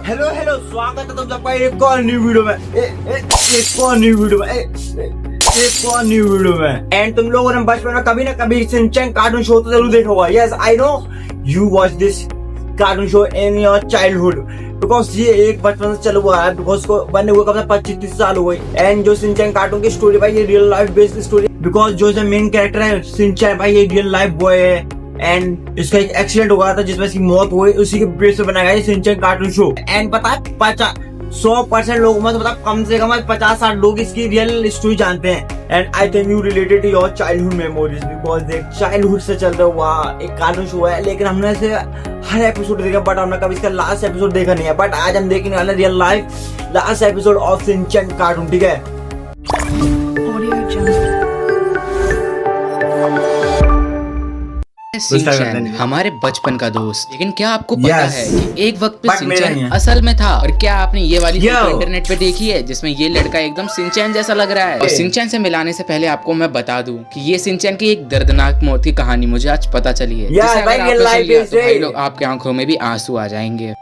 Hello hello, स्वागत है तुम सबका एक और न्यू वीडियो में। एक और न्यू वीडियो में एक और न्यू वीडियो में। एंड तुम लोगों ने बचपन में कभी ना कभी शिनचैन कार्टून शो तो जरूर देखा होगा। Yes I know you watch this cartoon show in your childhood, because ये एक बचपन से चालू हुआ है, बिकॉज को बनने हुए कब 25-30 साल हो गई। एंड जो शिनचैन कार्टून की स्टोरी भाई, ये real life based story, because जो मेन कैरेक्टर है शिनचैन भाई, ये रियल लाइफ बॉय है। एंड इसका एक एक्सीडेंट हो गया था जिसमें इसकी मौत हुई, उसी के बेस पे बनाया गया शिनचैन कार्टून शो। एंड पता है 100% लोगों में तो पता कम से कम 50-60 लोग इसकी रियल स्टोरी जानते हैं। And I think you related to your childhood memories, because एक चाइल्डहुड से चल रहा हुआ एक कार्टून शो है, लेकिन हमने इसे हर एपिसोड देखा, बट हमने कभी इसका लास्ट एपिसोड देखा नहीं है। बट आज हम देखने वाले real life last episode of Shinchan cartoon, ठीक है। शिनचैन हमारे बचपन का दोस्त, लेकिन क्या आपको पता है कि एक वक्त पे But शिनचैन असल में था? और क्या आपने ये वाली फोटो इंटरनेट पे देखी है जिसमें ये लड़का एकदम शिनचैन जैसा लग रहा है? और शिनचैन से मिलाने से पहले आपको मैं बता दूं कि ये शिनचैन की एक दर्दनाक मौत की कहानी मुझे आज पता चली है, जिसे अगर आपने सुन लिया तो भाई लोग आपके आंखों में भी आंसू आ जाएंगे।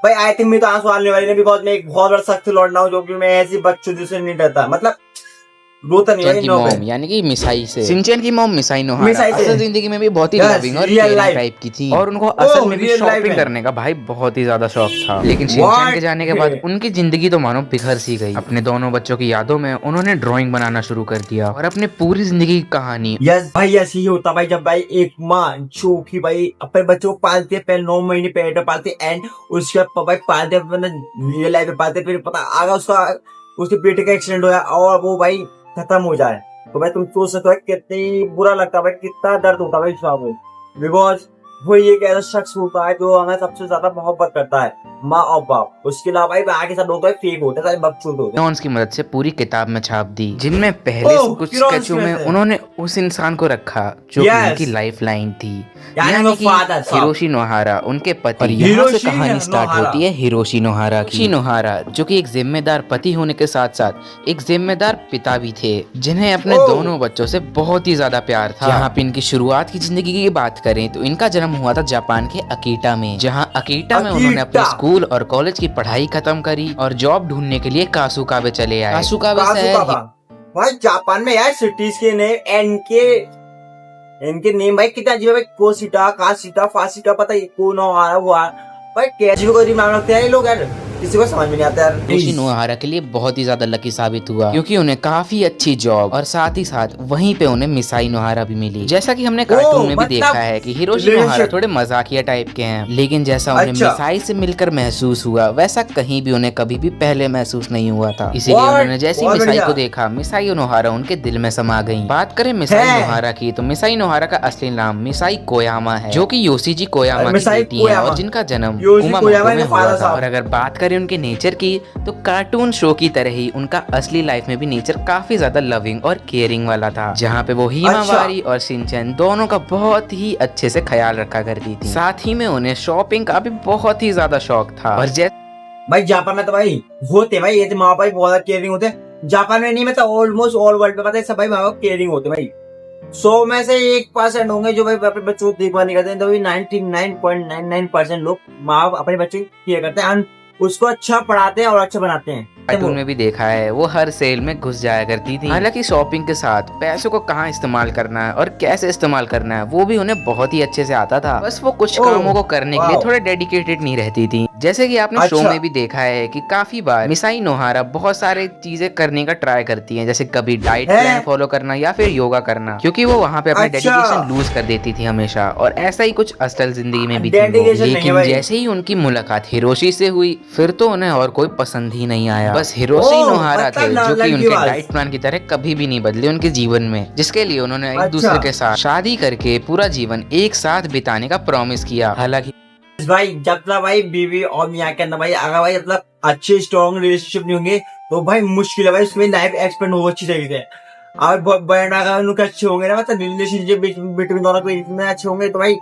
भाई आई थिंक मैं तो आंसू आने वाले नहीं, बिकॉज मैं एक बहुत बड़ा सख्त लौटना हूँ, जो कि मैं ऐसी बच्चों जैसे नहीं डरता, मतलब रोता नहीं है। की मॉम यानी कि मिसाई से, शिनचैन की मॉम मिसाई नोहारा असल जिंदगी में भी बहुत ही लविंग और केयरिंग टाइप की थी, और उनको असल में भी शॉपिंग करने का भाई बहुत ही ज्यादा शौक था। लेकिन शिनचैन के जाने के बाद उनकी जिंदगी तो मानो बिखर सी गई। अपने दोनों बच्चों की यादों में उन्होंने ड्राइंग बनाना शुरू कर दिया और अपने पूरी जिंदगी की कहानी। यस भाई, ऐसे ही होता भाई, जब भाई एक माँ जो कि भाई अपने बच्चों को पालती है, पहले 9 महीने पेट में पालती है, एंड उसके बाद भाई पालते रियल लाइफ में पालते, फिर पता आगा उसके बेटे का एक्सीडेंट हुआ और वो भाई खत्म हो जाए, तो भाई तुम सोच सकते हो कितनी बुरा लगता है भाई, कितना दर्द होता है भाई, बिकॉज वो एक ऐसा शख्स होता है जो हमें सबसे ज्यादा मोहब्बत करता है, माँ और बाप। उसके अलावा भाई आगे सब लोग फेक होते हैं, सारे बकचोद होते हैं। की मदद से पूरी किताब में छाप दी, जिनमें पहले से कुछ स्केचों में उन्होंने उस इंसान को रखा जो उनकी लाइफ लाइन थी, यानी कि हिरोशी नोहारा, उनके पति। यहाँ से कहानी स्टार्ट होती है हिरोशी नोहारा की। हिरोशी नोहारा जो कि एक जिम्मेदार पति होने के साथ साथ एक जिम्मेदार पिता भी थे, जिन्हें अपने दोनों बच्चों से बहुत ही ज्यादा प्यार था। यहाँ पे इनकी शुरुआत की जिंदगी की बात करें तो इनका जन्म हुआ था जापान के अकीटा में, जहाँ अकीटा में उन्होंने अपने स्कूल और कॉलेज की पढ़ाई खत्म करी और जॉब ढूंढने के लिए कासुकाबे चले आए। कासुकाबे भाई जापान में यार सिटीज के नेम इनके नेम भाई कितना अजीब है भाई, कोसिटा, कासिटा, फासिटा, पता है कौन आ रहा हुआ भाई, कैसे को नाम रखते हैं ये लोग यार, किसी को समझ में नहीं आता यार। हिरोशी नोहारा के लिए बहुत ही ज्यादा लकी साबित हुआ, क्योंकि उन्हें काफी अच्छी जॉब और साथ ही साथ वहीं पे उन्हें मिसाई नोहारा भी मिली। जैसा कि हमने कार्टून में भी देखा है कि हिरोशी नोहारा थोड़े मजाकिया टाइप के हैं, लेकिन जैसा उन्हें मिसाई से मिलकर महसूस हुआ वैसा कहीं भी उन्हें कभी भी पहले महसूस नहीं हुआ था। इसीलिए उन्होंने जैसे मिसाई को देखा, मिसाई नोहारा उनके दिल में समा गई। बात करें मिसाई नोहारा की, तो मिसाई नोहारा का असली नाम मिसाई कोयामा है, जो कि योशीजी कोयामा की बेटी है और जिनका जन्म कुमामोटो में हुआ था। और अगर बात करें उनके नेचर की, तो कार्टून शो की तरह ही उनका असली लाइफ में भी नेचर काफी ज्यादा लविंग और केयरिंग वाला था, जहाँ पे वो हिमावारी और शिनचैन दोनों का बहुत ही अच्छे से ख्याल रखा करती थी। साथ ही में उन्हें शॉपिंग का भी बहुत ही ज्यादा शौक था। और भाई जापान में तो भाई होते भाई ये माँ बाप बहुत केयरिंग होते हैं, जापान में नहीं, मतलब ऑलमोस्ट ऑल वर्ल्ड में पता है सब भाई माँ बाप केयरिंग होते भाई। 100 में से 1% होंगे जो भाई अपने बच्चों को देखभाल नहीं करते हैं, तो 99.99% लोग माँ बाप अपने बच्चे केयर करते हैं, उसको अच्छा पढ़ाते हैं और अच्छा बनाते हैं। कार्टून में भी देखा है वो हर सेल में घुस जाया करती थी। हालांकि शॉपिंग के साथ पैसों को कहाँ इस्तेमाल करना है और कैसे इस्तेमाल करना है वो भी उन्हें बहुत ही अच्छे से आता था, बस वो कुछ कामों को करने के लिए थोड़े डेडिकेटेड नहीं रहती थी। जैसे कि आपने शो में भी देखा है कि काफी बार मिसाई नोहारा बहुत सारे चीजें करने का ट्राई करती है, जैसे कभी डाइट प्लान फॉलो करना या फिर योगा करना, क्योंकि वो वहाँ पे अपने डेडिकेशन लूज कर देती थी हमेशा। और ऐसा ही कुछ असल जिंदगी में भी थी, लेकिन जैसे ही उनकी मुलाकात हिरोशी से हुई फिर तो उन्हें और कोई पसंद ही नहीं आया। बस हिरोशी नोहारा थे जो कि उनके डाइट प्लान की तरह कभी भी नहीं बदले उनके जीवन में, जिसके लिए उन्होंने एक दूसरे के साथ शादी करके पूरा जीवन एक साथ बिताने का प्रॉमिस किया। हालांकि भाई जब तक भाई बीवी और मियाँ के अंदर भाई अगर भाई मतलब अच्छे स्ट्रॉन्ग रिलेशनशिप नहीं होंगे तो भाई मुश्किल है भाई उसमें लाइफ एक्सपेंड हो अच्छी तरीके से। और अगर उनके अच्छे होंगे ना, मतलब रिलेशनशिप बिटवीन दोनों के इतने अच्छे होंगे तो भाई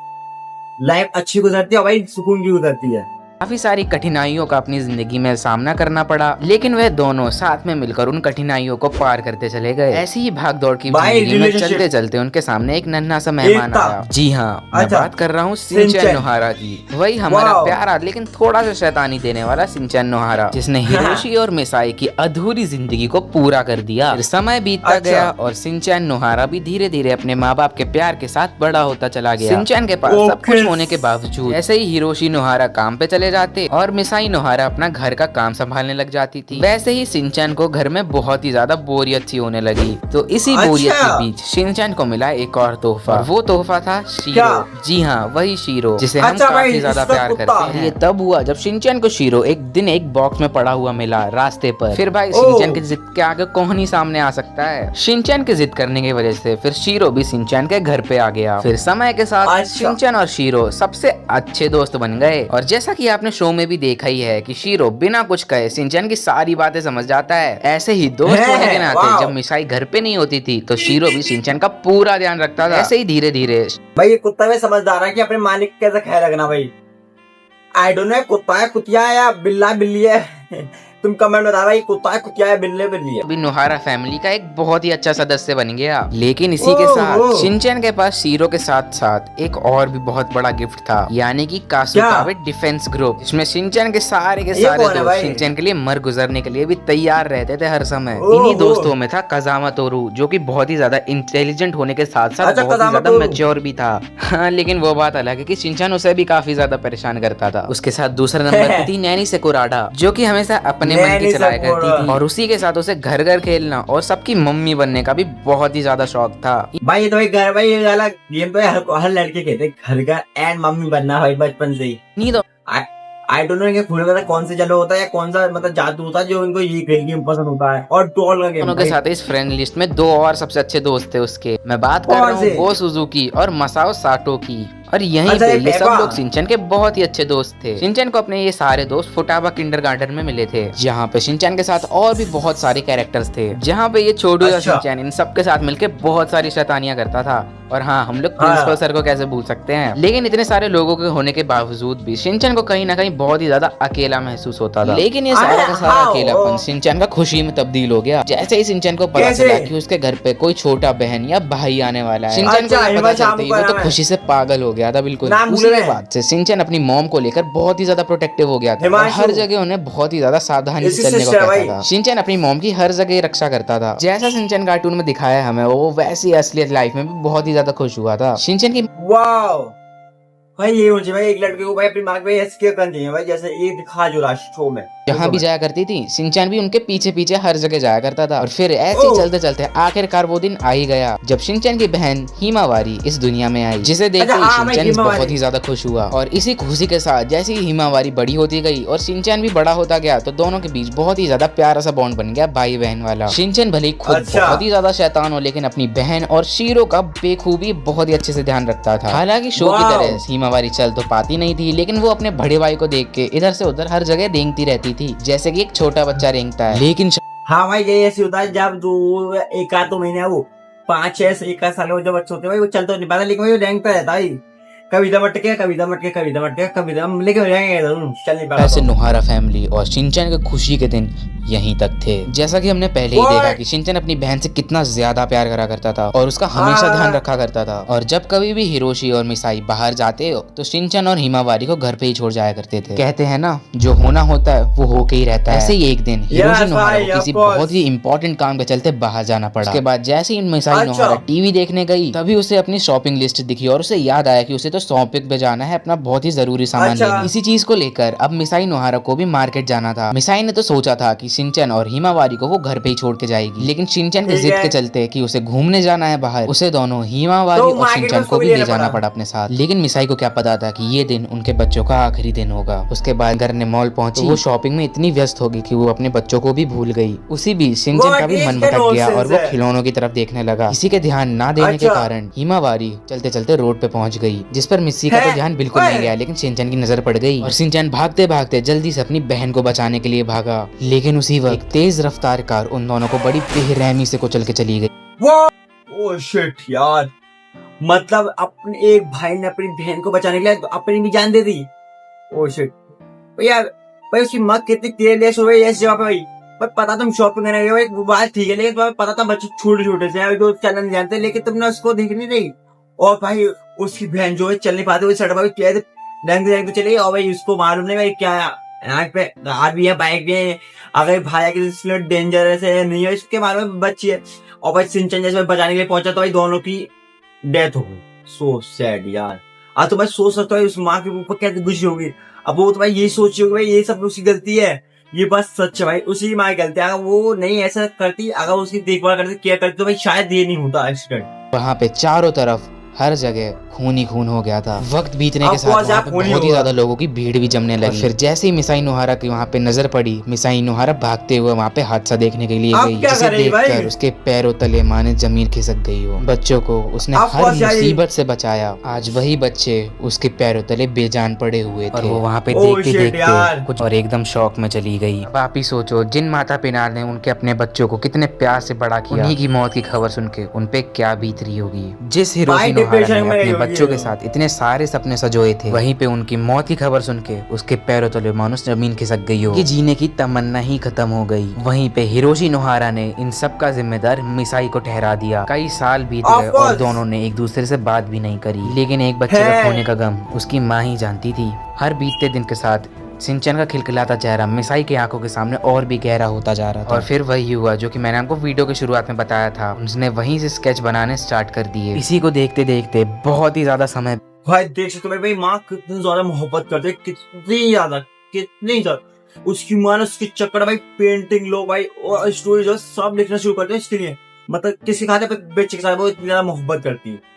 लाइफ अच्छी गुजरती है और भाई सुकून की गुजरती है। काफी सारी कठिनाइयों का अपनी जिंदगी में सामना करना पड़ा, लेकिन वह दोनों साथ में मिलकर उन कठिनाइयों को पार करते चले गए। ऐसी ही भाग दौड़ की जिंदगी में चलते चलते उनके सामने एक नन्हा सा मेहमान आया। जी हाँ, मैं बात कर रहा हूँ शिनचैन नोहारा की। वही हमारा प्यारा लेकिन थोड़ा सा शैतानी देने वाला शिनचैन नोहारा, जिसने हिरोशी और मिसाई की अधूरी जिंदगी को पूरा कर दिया। फिर समय बीतता गया और शिनचैन नोहारा भी धीरे धीरे अपने माँ बाप के प्यार के साथ बड़ा होता चला गया। शिनचैन के पास सब कुछ होने के बावजूद ऐसे ही हिरोशी नोहारा काम पे चले जाते और मिसाई नोहारा अपना घर का काम संभालने लग जाती थी। वैसे ही शिनचैन को घर में बहुत ही ज्यादा बोरियत सी होने लगी। तो इसी बोरियत के बीच शिनचैन को मिला एक और तोहफा। वो तोहफा था शीरो। जी हाँ, वही शीरो जिसे हम काफी ज्यादा प्यार करते हैं। ये तब हुआ जब शिनचैन को शीरो एक दिन एक बॉक्स में पड़ा हुआ मिला रास्ते पर। फिर भाई शिनचैन की जिद के आगे कौन ही सामने आ सकता है। शिनचैन की जिद करने की वजह से फिर शीरो भी शिनचैन के घर पे आ गया। फिर समय के साथ शिनचैन और शीरो सबसे अच्छे दोस्त बन गए। और जैसा कि आपने शो में भी देखा ही है कि शीरो बिना कुछ कहे शिनचैन की सारी बातें समझ जाता है। ऐसे ही दोस्त होने के नाते जब मिसाई घर पे नहीं होती थी तो शीरो भी शिनचैन का पूरा ध्यान रखता था। ऐसे ही धीरे धीरे भाई ये कुत्ता भी समझदार है कि अपने मालिक कैसे ख्याल रखना। भाई आई डोंट नो कुत्ता है कुतिया है या बिल्ला बिल्ली है तुम कमेंट बता भाई कुत्ता है कुतिया है बिल्ले बिल्ली है। अभी नोहारा फैमिली का एक बहुत ही अच्छा सदस्य बन गया। लेकिन इसी के साथ शिनचैन के पास शीरो के साथ साथ एक और भी बहुत बड़ा गिफ्ट था, यानी कि कासुकावे डिफेंस ग्रुप, जिसमें शिनचैन के सारे दोस्त शिनचैन के लिए मर गुजरने के लिए भी तैयार रहते थे हर समय। इन्हीं दोस्तों में था काजामा तोरू, जो कि बहुत ही ज्यादा इंटेलिजेंट होने के साथ साथ बहुत ही ज्यादा मैच्योर भी था। हाँ, लेकिन वो बात अलग है कि शिनचैन उसे भी काफी ज्यादा परेशान करता था। उसके साथ दूसरे नंबर पे थी नैनी सेकुराडा, जो कि हमेशा अपने मन की चलाया करती थी और उसी के साथ उसे घर घर खेलना और सबकी मम्मी बनने का भी बहुत ही ज्यादा शौक था। भाई ये तो घर भाई ये वाला गेम तो हर लड़के कहते घर का एंड मम्मी बनना भाई बचपन से ही। नहीं तो आई डोंट नो कि फूल में कौन से जलो होता है या कौन सा मतलब जादू होता है जो उनको ये गेम पसंद होता है। और टॉल का गेम उनके साथ इस फ्रेंड लिस्ट में दो और सबसे अच्छे दोस्त थे उसके। मैं बात कर रहा हूँ गो सुजुकी और मसाओ साटो की। और यहीं पे ये सब लोग शिनचैन के बहुत ही अच्छे दोस्त थे। शिनचैन को अपने ये सारे दोस्त फुटाबा किंडरगार्टन में मिले थे, जहाँ पे शिनचैन के साथ और भी बहुत सारे कैरेक्टर्स थे, जहाँ पे ये छोटू या शिनचैन इन सब के साथ मिलके बहुत सारी शैतानियां करता था। और हाँ, हम लोग प्रिंसिपल सर को कैसे भूल सकते हैं। लेकिन इतने सारे लोगों के होने के बावजूद भी शिनचैन को कहीं ना कहीं बहुत ही ज्यादा अकेला महसूस होता था। लेकिन ये सारा का सारा अकेलापन शिनचैन का खुशी में तब्दील हो गया जैसे ही शिनचैन को पता चला कि उसके घर पे कोई छोटा बहन या भाई आने वाला है। शिनचैन को पता चलते ही वो तो खुशी से पागल हो गया था बिल्कुल। उसी के बाद से शिनचैन अपनी मॉम को लेकर बहुत ही ज्यादा प्रोटेक्टिव हो गया था। हर जगह उन्हें बहुत ही ज्यादा सावधानी से चलने को कहता था। शिनचैन अपनी मॉम की हर जगह रक्षा करता था। जैसा शिनचैन कार्टून में दिखाया हमें, वो वैसी असलियत लाइफ में भी बहुत ही ज्यादा खुश हुआ था। शिनचैन की वाओ भाई ये मुझे भाई एक लड़के को भाई अपनी माँ पे ऐसे क्या करनी है भाई, जैसे ये दिखा जो शो में जहाँ भी जाया करती थी शिनचैन भी उनके पीछे पीछे हर जगह जाया करता था। और फिर ऐसे चलते चलते आखिरकार वो दिन आ ही गया जब शिनचैन की बहन हिमावारी इस दुनिया में आई, जिसे देखकर शिनचैन बहुत ही ज्यादा खुश हुआ। और इसी खुशी के साथ जैसे ही हिमावारी बड़ी होती गई और शिनचैन भी बड़ा होता गया, तो दोनों के बीच बहुत ही ज्यादा प्यारा सा बॉन्ड बन गया, भाई बहन वाला। शिनचैन भले ही खुद बहुत ही ज्यादा शैतान हो, लेकिन अपनी बहन और शीरो का बेखूबी बहुत ही अच्छे से ध्यान रखता था। हालांकि शो की तरह हिमावारी चल तो पाती नहीं थी, लेकिन वो अपने बड़े भाई को देख के इधर से उधर हर जगह रेंगती रहती थी, जैसे कि एक छोटा बच्चा रेंगता है। लेकिन हाँ भाई ये ऐसे होता है जब दो एक आध महीने वो 5-6 एक साल के जो बच्चे होते हैं वो चल तो नहीं पाता, लेकिन वो रेंगता रहता है। कभी दम अटके कभी दम अटके कभी दम अटके कभी दम, लेकिन चल नहीं पाता। ऐसे नोहारा फैमिली और शिनचैन के खुशी के दिन यहीं तक थे। जैसा कि हमने पहले ही देखा कि शिनचैन अपनी बहन से कितना ज्यादा प्यार करा करता था और उसका हमेशा ध्यान रखा करता था। और जब कभी भी हिरोशी और मिसाई बाहर जाते हो तो शिनचैन और हिमावारी को घर पे ही छोड़ जाया करते थे। कहते हैं ना, जो होना होता है वो होके ही रहता है। ऐसे ही एक दिन हिरोशी नोहारा को किसी बहुत ही इंपॉर्टेंट काम के चलते बाहर जाना पड़ा। उसके बाद जैसे ही मिसाई नोहारा टीवी देखने गई, तभी उसे अपनी शॉपिंग लिस्ट दिखी और उसे याद आया कि उसे तो शॉपिंग पे जाना है, अपना बहुत ही जरूरी सामान लेने। इसी चीज को लेकर अब मिसाई नोहारा को भी मार्केट जाना था। मिसाई ने तो सोचा था कि शिनचैन और हिमावारी को वो घर पे ही छोड़ के जाएगी, लेकिन शिनचैन की जिद के चलते कि उसे घूमने जाना है बाहर, उसे दोनों हिमावारी और शिनचैन को भी ले जाना पड़ा अपने साथ। लेकिन मिसाई को क्या पता था कि ये दिन उनके बच्चों का आखिरी दिन होगा। उसके बाद घर ने मॉल पहुंची, वो शॉपिंग में इतनी व्यस्त होगी कि वो अपने बच्चों को भी भूल गई। उसी बीच शिनचैन का भी मन भटक गया और वो खिलौनों की तरफ देखने लगा। किसी के ध्यान ना देने के कारण हिमावारी चलते चलते रोड पे पहुंच गई, जिस पर मिस्सी का तो ध्यान बिल्कुल नहीं गया, लेकिन शिनचैन की नजर पड़ गई और शिनचैन भागते भागते जल्दी से अपनी बहन को बचाने के लिए भागा। लेकिन उसी वक्त एक तेज रफ्तार कार उन दोनों को बड़ी बेरहमी से कुचल के चली गई। ओह शिट यार, मतलब अपने एक भाई ने अपनी बहन को बचाने के लिए अपनी भी जान दे दी। ओह शिट, भाई यार, भाई उसकी माँ कितनी केयरलेस हो गई ऐसी जगह पे भाई। पर पता तुम शॉपिंग करने गए हो, एक वो बात ठीक है, लेकिन तुम्हें पता था बच्चे छोटे छोटे से अभी तो चलना नहीं जानते, लेकिन तुमने उसको देख नहीं रही। और भाई उसकी बहन जो है चल नहीं पाती, वो सड़क पर क्या रंग तो चली, और भाई उसको मालूम नहीं भाई क्या यहाँ पे कार भी है, बाइक भी है, अगर भाई की डेंजरस है नहीं है, इसके मालूम है बच्ची है। और भाई सिंचन जैसे बचाने के लिए पहुंचा तो भाई दोनों की डेथ हो गई। सो सैड यार। आज तो भाई सोच सकता है उस माँ के ऊपर कैसे गुस्से होगी। अब वो तो भाई यही सोच रही होगी भाई ये सब उसकी गलती है, ये बात सच है भाई, उसी माँ की गलती है। अगर वो नहीं ऐसा करती, अगर उसकी देखभाल करती, केयर करती, तो भाई शायद ये नहीं होता एक्सीडेंट। वहाँ पे चारों तरफ हर जगह खून ही खून हो गया था। वक्त बीतने के साथ आपको वहाँ पे खून ही बहुत ही होगा। ज्यादा लोगों की भीड़ भी जमने लगी। फिर जैसे ही मिसाई नोहारा की वहाँ पे नजर पड़ी, मिसाई नोहारा भागते हुए वहाँ पे हादसा देखने के लिए आप गई, क्या जिसे करेंगी भाई? देखकर उसके पैरों तले माने जमीन खिसक गई हो। बच्चों को उसने आप हर कौन सी आई? मुसीबत से बचाया। आज वही बच्चे उसके पैरों तले बेजान पड़े हुए थे और वो वहाँ पे Oh देखते shit यार। देखते कुछ और एकदम शौक में चली गई। अब आप ही सोचो, जिन माता पिता ने उनके अपने बच्चों को कितने प्यार से बड़ा किया, उन्हीं की मौत की खबर सुन के उन पे क्या बीत रही होगी। जिस हिरोशी नोहारा डिप्रेशन ने में अपने होगी बच्चों के ये। साथ इतने सारे सपने सजोए थे, वहीं पे उनकी मौत की खबर सुन के उसके पैरों तले मानुस जमीन खिसक गई हो कि जीने की तमन्ना ही खत्म हो गई। वहीं पे हिरोशी नोहारा ने इन सब का जिम्मेदार मिसाई को ठहरा दिया। कई साल बीत Of गए और course। दोनों ने एक दूसरे से बात भी नहीं करी, लेकिन एक बच्चे का है। खोने का गम उसकी माँ ही जानती थी। हर बीतते दिन के साथ सिंचन का खिलखिलाता चेहरा मिसाई की आंखों के सामने और भी गहरा होता जा रहा था। और फिर वही हुआ जो कि मैंने आपको वीडियो की शुरुआत में बताया था, उसने वहीं से स्केच बनाने स्टार्ट कर दिए। इसी को देखते देखते बहुत ही ज्यादा समय भाई देख सकते हो भाई माँ कितनी ज्यादा मोहब्बत करते है, कितनी ज्यादा उसकी माँ ने उसके चक्कर भाई पेंटिंग लो भाई और स्टोरी जो सब लिखना शुरू करते हैं इसके लिए, मतलब किसी खाते पे बच्चे के साथ वो इतनी ज्यादा मोहब्बत करती है।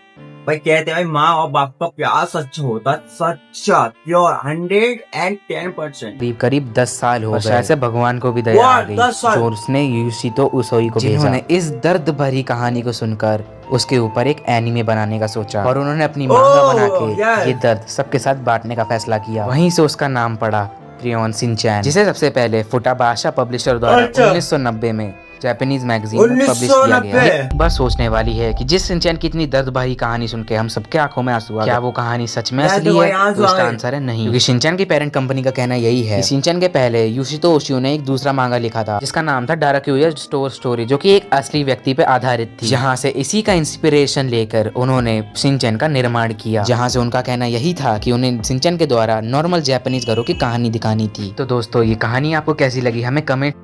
भाई कहते हैं भाई माँ और बाप का प्यार सच्चा होता है, सच्चा प्योर 110%। करीब 10 साल हो गए। शायद से भगवान को भी दया आ गई 10 साल। जो उसने यूशितो उसोई को भेजा, जिन्होंने इस दर्द भरी कहानी को सुनकर उसके ऊपर एक एनीमे बनाने का सोचा और उन्होंने अपनी मांगा बना के ये दर्द सबके साथ बांटने का फैसला किया। वहीं से उसका नाम पड़ा क्रेयोन शिनचैन, जिसे सबसे पहले फुटाबाशा पब्लिशर द्वारा 1990 में जापानीज मैगजीन में पब्लिश किया गया। ये बस सोचने वाली है कि जिस शिनचैन की इतनी दर्द भरी कहानी सुन के हम सबके आंखों में आंसू आ गए, क्या वो कहानी सच में असली है? तो इसका आंसर है नहीं, क्योंकि शिनचैन की पेरेंट कंपनी का कहना यही है कि शिनचैन के पहले यूशितो ओशियो ने एक दूसरा मांगा लिखा था जिसका नाम था डाराक्यूया स्टोर स्टोरी, जो कि एक असली व्यक्ति पे आधारित थी, जहाँ से इसी का इंस्पिरेशन लेकर उन्होंने शिनचैन का निर्माण किया, जहाँ से उनका कहना यही था कि उन्हें शिनचैन के द्वारा नॉर्मल जापानीज घरों की कहानी दिखानी थी। तो दोस्तों ये कहानी आपको कैसी लगी हमें कमेंट।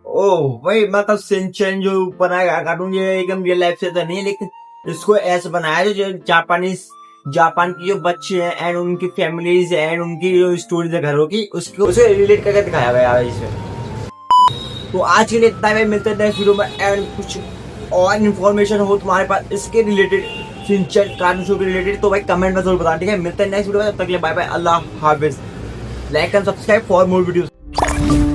ओह भाई मतलब शिनचैन जो बनाया कार्टून ये एकदम रियल लाइफ से तो नहीं है, लेकिन इसको ऐसे बनाया जो जापान की जो बच्चे हैं एंड उनकी फैमिलीज एंड उनकी जो स्टोरीज है घरों की उसको उसे रिलेट करके दिखाया गया है इसमें। तो आज के लिए इतना ही भाई, मिलते हैं नेक्स्ट वीडियो में एंड कुछ और इन्फॉर्मेशन हो तुम्हारे पास इसके रिलेटेड शिनचैन कार्टून शो के रिलेटेड तो भाई कमेंट में जरूर बताना, ठीक है। मिलते हैं नेक्स्ट वीडियो में, तब तक के लिए बाय बाय, अल्लाह हाफिज। Like and subscribe for more videos.